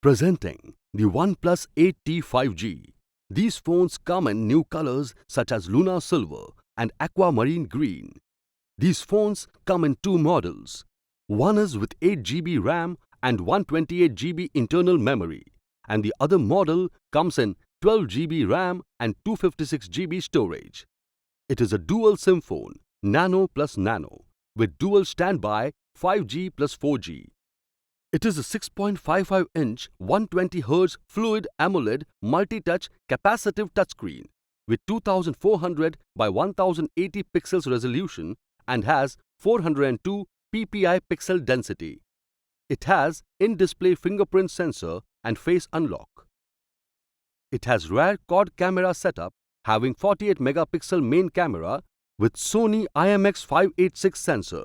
Presenting the OnePlus 8T 5G. These phones come in new colors such as Lunar Silver and Aquamarine Green. These phones come in two models. One is with 8GB RAM and 128GB internal memory, and the other model comes in 12GB RAM and 256GB storage. It is a dual SIM phone, Nano plus Nano, with dual standby 5G plus 4G. It is a 6.55-inch 120Hz Fluid AMOLED multi-touch capacitive touchscreen with 2400 by 1080 pixels resolution and has 402 ppi pixel density. It has in-display fingerprint sensor and face unlock. It has rear quad camera setup having 48 megapixel main camera with Sony IMX586 Sensor,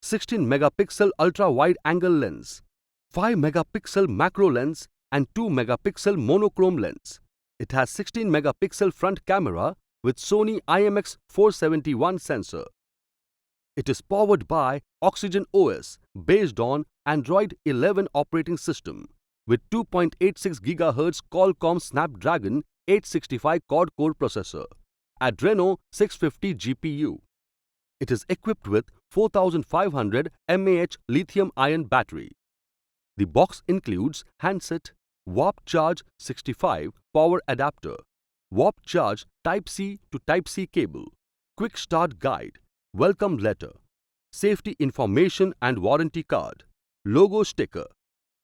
16 megapixel ultra-wide angle lens, 5 megapixel macro lens and 2 megapixel monochrome lens. It has 16 megapixel front camera with Sony IMX471 Sensor. It is powered by Oxygen OS based on Android 11 operating system with 2.86 GHz Qualcomm Snapdragon 865 quad-core processor, Adreno 650 GPU. It is equipped with 4500 mAh lithium-ion battery. The box includes handset, Warp Charge 65 power adapter, Warp Charge Type-C to Type-C cable, Quick Start Guide, Welcome Letter, Safety Information and Warranty Card, Logo Sticker,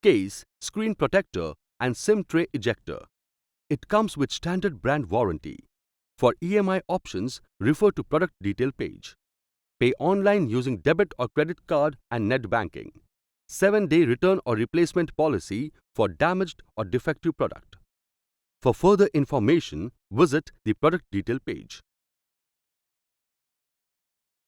Case, Screen Protector and SIM Tray Ejector. It comes with standard brand warranty. For EMI options, refer to product detail page. Pay online using debit or credit card and net banking. 7-day return or replacement policy for damaged or defective product. For further information, visit the product detail page.